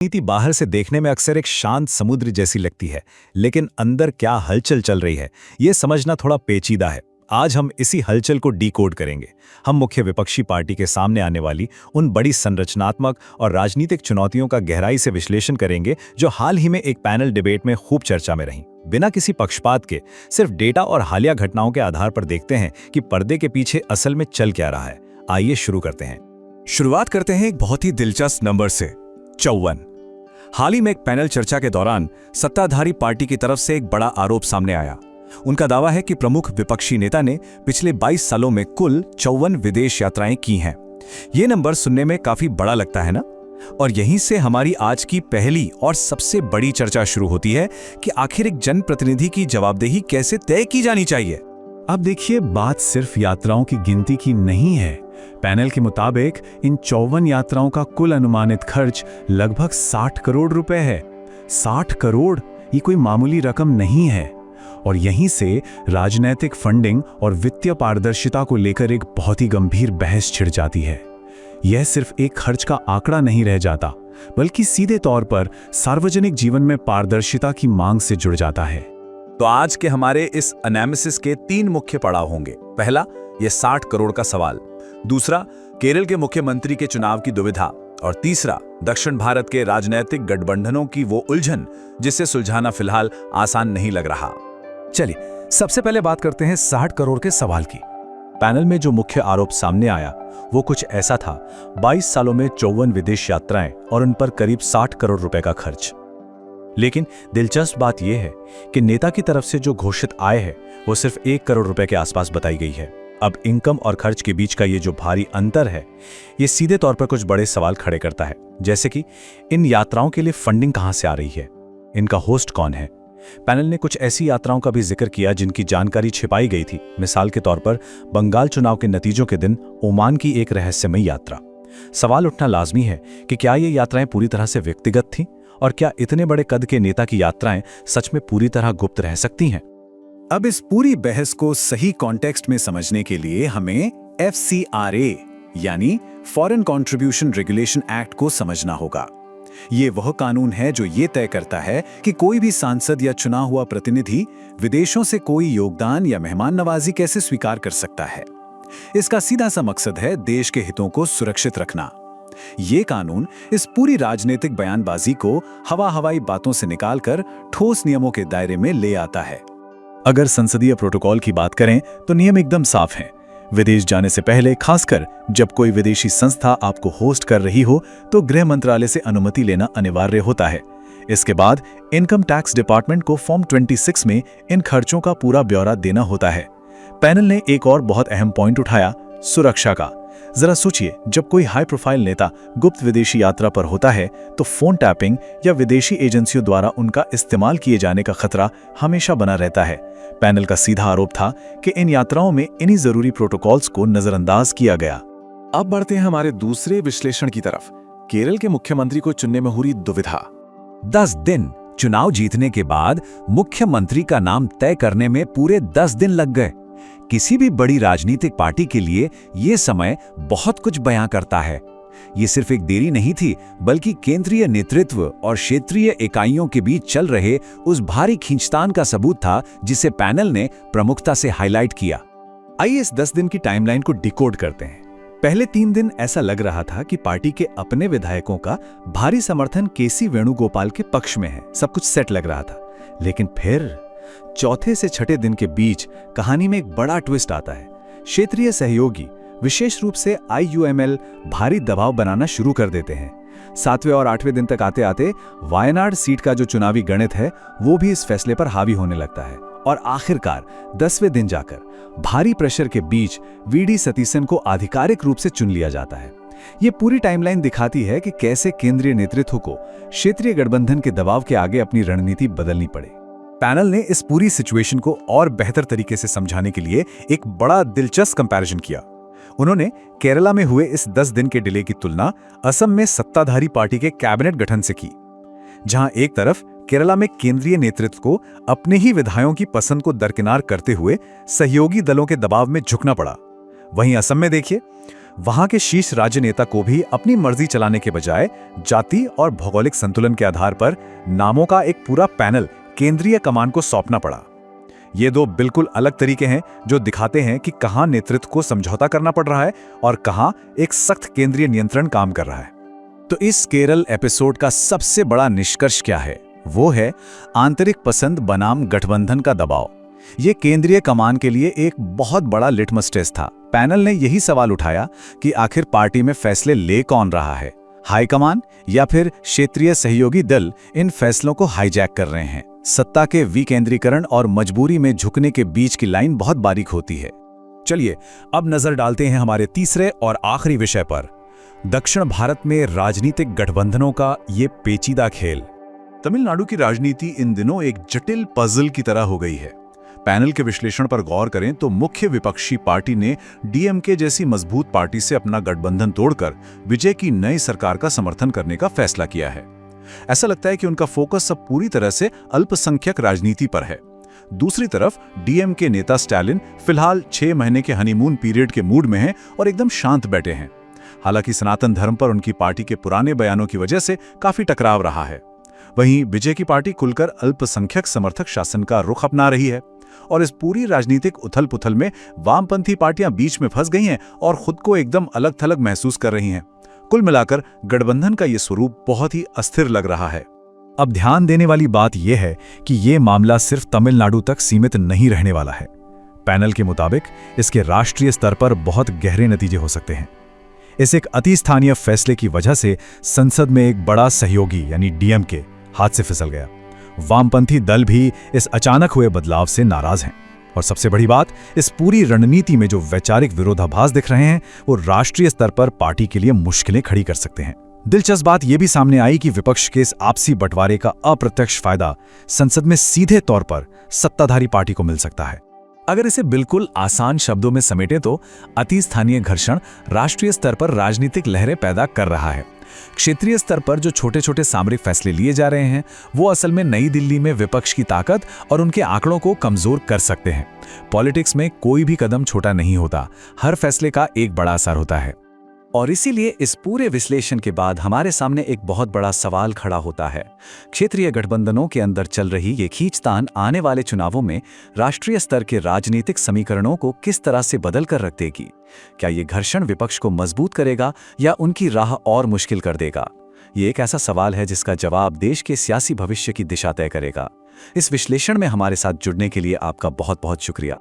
नीति बाहर से देखने में अक्सर एक शांत समुद्र जैसी लगती है, लेकिन अंदर क्या हलचल चल रही है ये समझना थोड़ा पेचीदा है। आज हम इसी हलचल को डीकोड करेंगे। हम मुख्य विपक्षी पार्टी के सामने आने वाली उन बड़ी संरचनात्मक और राजनीतिक चुनौतियों का गहराई से विश्लेषण करेंगे जो हाल ही में एक पैनल डिबेट में खूब चर्चा में रहीं। बिना किसी पक्षपात के सिर्फ डेटा और हालिया घटनाओं के आधार पर देखते हैं कि पर्दे के पीछे असल में चल क्या रहा है। आइए शुरू करते हैं। शुरुआत करते हैं एक बहुत ही दिलचस्प नंबर से, 54। हाल ही में एक पैनल चर्चा के दौरान सत्ताधारी पार्टी की तरफ से एक बड़ा आरोप सामने आया। उनका दावा है कि प्रमुख विपक्षी नेता ने पिछले 22 सालों में कुल 54 विदेश यात्राएं की हैं। ये नंबर सुनने में काफी बड़ा लगता है ना? और यहीं से हमारी आज की पहली और सबसे बड़ी चर्चा शुरू होती है कि आखिर एक जनप्रतिनिधि की जवाबदेही कैसे तय की जानी चाहिए। अब देखिए, बात सिर्फ यात्राओं की गिनती की नहीं है। पैनल के मुताबिक इन 54 यात्राओं का कुल अनुमानित खर्च लगभग 60 करोड़ रुपए है। 60 करोड़ ये कोई मामूली रकम नहीं है। और यहीं से राजनीतिक फंडिंग और वित्तीय पारदर्शिता को लेकर एक बहुत ही गंभीर बहस छिड़ जाती है। यह सिर्फ एक खर्च का आंकड़ा नहीं रह जाता, बल्कि सीधे तौर पर सार्वजनिक जीवन में पारदर्शिता की मांग से जुड़ जाता है। तो आज के हमारे इस एनालिसिस के 3 मुख्य पड़ाव होंगे। पहला, ये 60 करोड़ का सवाल। दूसरा, केरल के मुख्यमंत्री के चुनाव की दुविधा। और तीसरा, दक्षिण भारत के राजनीतिक गठबंधनों की वो उलझन जिसे सुलझाना फिलहाल आसान नहीं लग रहा। चलिए, सबसे पहले बात करते हैं 60 करोड़ के सवाल की। पैनल में जो मुख्य आरोप सामने आया वो कुछ ऐसा था, 22 सालों में 54 विदेश यात्राएं और उन पर करीब 60 करोड़ रुपए का खर्च। लेकिन दिलचस्प बात यह है कि नेता की तरफ से जो घोषित आय है वो सिर्फ 1 करोड़ रुपए के आसपास बताई गई है। अब इनकम और खर्च के बीच का ये जो भारी अंतर है, ये सीधे तौर पर कुछ बड़े सवाल खड़े करता है, जैसे कि इन यात्राओं के लिए फंडिंग कहां से आ रही है, इनका होस्ट कौन है। पैनल ने कुछ ऐसी यात्राओं का भी जिक्र किया जिनकी जानकारी छिपाई गई थी। मिसाल के तौर पर बंगाल चुनाव के नतीजों के दिन ओमान की एक रहस्यमयी यात्रा। सवाल उठना लाजमी है कि क्या ये यात्राएं पूरी तरह से व्यक्तिगत थीं, और क्या इतने बड़े कद के नेता की यात्राएं सच में पूरी तरह गुप्त रह सकती हैं? अब इस पूरी बहस को सही कॉन्टेक्स्ट में समझने के लिए हमें FCRA यानी फॉरेन कंट्रीब्यूशन रेगुलेशन एक्ट को समझना होगा। ये वह कानून है जो ये तय करता है कि कोई भी सांसद या चुना हुआ प्रतिनिधि विदेशों से कोई योगदान या मेहमान नवाजी कैसे स्वीकार कर सकता है। इसका सीधा सा मकसद है देश के हितों को सुरक्षित रखना। ये कानून इस पूरी राजनीतिक बयानबाजी को हवाई बातों से निकालकर ठोस नियमों के दायरे में ले आता है। अगर संसदीय प्रोटोकॉल की बात करें तो नियम एकदम साफ हैं। विदेश जाने से पहले, खासकर जब कोई विदेशी संस्था आपको होस्ट कर रही हो, तो गृह मंत्रालय से अनुमति लेना अनिवार्य होता है। इसके बाद इनकम टैक्स डिपार्टमेंट को फॉर्म 26 में इन खर्चों का पूरा ब्यौरा देना होता है। पैनल ने एक और बहुत अहम पॉइंट उठाया, सुरक्षा का। जरा सोचिए, जब कोई हाई प्रोफाइल नेता गुप्त विदेशी यात्रा पर होता है तो फोन टैपिंग या विदेशी एजेंसियों द्वारा उनका इस्तेमाल किए जाने का खतरा हमेशा बना रहता है। पैनल का सीधा आरोप था कि इन यात्राओं में इन्हीं जरूरी प्रोटोकॉल्स को नजरअंदाज किया गया। अब बढ़ते हैं हमारे दूसरे विश्लेषण की तरफ, केरल के मुख्यमंत्री को चुनने में हो रही दुविधा। 10 दिन चुनाव जीतने के बाद मुख्यमंत्री का नाम तय करने में पूरे 10 दिन लग गए। किसी भी बड़ी राजनीतिक पार्टी के लिए यह समय बहुत कुछ बयां करता है। ये सिर्फ एक देरी नहीं थी, बल्कि केंद्रीय नेतृत्व और क्षेत्रीय इकाइयों के बीच चल रहे उस भारी खींचतान का सबूत था जिसे पैनल ने प्रमुखता से हाईलाइट किया। आइए इस 10 दिन की टाइमलाइन को डिकोड करते हैं। पहले 3 दिन ऐसा लग रहा था कि पार्टी के अपने विधायकों का भारी समर्थन केसी वेणुगोपाल के पक्ष में है, सब कुछ सेट लग रहा था। लेकिन फिर चौथे से छठे दिन के बीच कहानी में एक बड़ा ट्विस्ट आता है। क्षेत्रीय सहयोगी, विशेष रूप से IUML, भारी दबाव बनाना शुरू कर देते हैं। 7वें और 8वें दिन तक आते आते वायनाड सीट का जो चुनावी गणित है वो भी इस फैसले पर हावी होने लगता है। और आखिरकार 10वें दिन जाकर भारी प्रेशर के बीच VD सतीशन को आधिकारिक रूप से चुन लिया जाता है। ये पूरी टाइमलाइन दिखाती है कि कैसे केंद्रीय नेतृत्व को क्षेत्रीय गठबंधन के दबाव के आगे अपनी रणनीति बदलनी पड़े। पैनल ने इस पूरी सिचुएशन को और बेहतर तरीके से समझाने के लिए एक बड़ा दिलचस्प कंपैरिजन किया। उन्होंने केरला में हुए इस 10 दिन के डिले की तुलना असम में सत्ताधारी पार्टी के कैबिनेट गठन से की, जहां एक तरफ केरला में केंद्रीय नेतृत्व को अपने ही विधायकों की पसंद को दरकिनार करते हुए सहयोगी दलों के दबाव में झुकना पड़ा, वहीं असम में देखिए, वहां के शीर्ष राजनेता को भी अपनी मर्जी चलाने के बजाय जाति और भौगोलिक संतुलन के आधार पर नामों का एक पूरा पैनल केंद्रीय कमान को सौंपना पड़ा। ये दो बिल्कुल अलग तरीके हैं जो दिखाते हैं कि कहां नेतृत्व को समझौता करना पड़ रहा है और कहां एक सख्त केंद्रीय नियंत्रण काम कर रहा है। तो इस केरल एपिसोड का सबसे बड़ा निष्कर्ष क्या है? वो है आंतरिक पसंद बनाम गठबंधन का दबाव। ये केंद्रीय कमान के लिए एक बहुत बड़ा लिटमस टेस्ट था। पैनल ने यही सवाल उठाया कि आखिर पार्टी में फैसले ले कौन रहा है, हाईकमान या फिर क्षेत्रीय सहयोगी दल इन फैसलों को हाईजैक कर रहे हैं। सत्ता के विकेंद्रीकरण और मजबूरी में झुकने के बीच की लाइन बहुत बारीक होती है। चलिए अब नजर डालते हैं हमारे तीसरे और आखिरी विषय पर, दक्षिण भारत में राजनीतिक गठबंधनों का ये पेचीदा खेल। तमिलनाडु की राजनीति इन दिनों एक जटिल पजल की तरह हो गई है। पैनल के विश्लेषण पर गौर करें तो मुख्य विपक्षी पार्टी ने डीएमके जैसी मजबूत पार्टी से अपना गठबंधन तोड़कर विजय की नई सरकार का समर्थन करने का फैसला किया है। ऐसा लगता है कि उनका फोकस अब पूरी तरह से अल्पसंख्यक राजनीति पर है। दूसरी तरफ डीएमके नेता स्टालिन फिलहाल 6 महीने के हनीमून पीरियड के मूड में हैं और एकदम शांत बैठे हैं। हालांकि सनातन धर्म पर उनकी पार्टी के पुराने बयानों की वजह से काफी टकराव रहा है। वहीं विजय की पार्टी खुलकर अल्पसंख्यक समर्थक शासन का रुख अपना रही है और इस पूरी राजनीतिक उथल-पुथल में वामपंथी पार्टियां बीच में फंस गई हैं और खुद को एकदम अलग-थलग महसूस कर रही हैं। कुल मिलाकर गठबंधन का ये स्वरूप बहुत ही अस्थिर लग रहा है। अब ध्यान देने वाली बात यह है कि ये मामला सिर्फ तमिलनाडु तक सीमित नहीं रहने वाला है। पैनल के मुताबिक इसके राष्ट्रीय स्तर पर बहुत गहरे नतीजे हो सकते हैं। इस एक अति स्थानीय फैसले की वजह से संसद में एक बड़ा सहयोगी यानी डीएमके हाथ से फिसल गया। वामपंथी दल भी इस अचानक हुए बदलाव से नाराज हैं और सबसे बड़ी बात, इस पूरी रणनीति में जो वैचारिक विरोधाभास दिख रहे हैं वो राष्ट्रीय स्तर पर पार्टी के लिए मुश्किलें खड़ी कर सकते हैं। दिलचस्प बात यह भी सामने आई कि विपक्ष के इस आपसी बंटवारे का अप्रत्यक्ष फायदा संसद में सीधे तौर पर सत्ताधारी पार्टी को मिल सकता है। अगर इसे बिल्कुल आसान शब्दों में समेटे तो अति स्थानीय घर्षण राष्ट्रीय स्तर पर राजनीतिक लहरें पैदा कर रहा है। क्षेत्रीय स्तर पर जो छोटे छोटे सामरिक फैसले लिए जा रहे हैं वो असल में नई दिल्ली में विपक्ष की ताकत और उनके आंकड़ों को कमजोर कर सकते हैं। पॉलिटिक्स में कोई भी कदम छोटा नहीं होता, हर फैसले का एक बड़ा असर होता है। और इसीलिए इस पूरे विश्लेषण के बाद हमारे सामने एक बहुत बड़ा सवाल खड़ा होता है। क्षेत्रीय गठबंधनों के अंदर चल रही ये खींचतान आने वाले चुनावों में राष्ट्रीय स्तर के राजनीतिक समीकरणों को किस तरह से बदल कर रख देगी? क्या ये घर्षण विपक्ष को मजबूत करेगा या उनकी राह और मुश्किल कर देगा? ये एक ऐसा सवाल है जिसका जवाब देश के सियासी भविष्य की दिशा तय करेगा। इस विश्लेषण में हमारे साथ जुड़ने के लिए आपका बहुत बहुत शुक्रिया।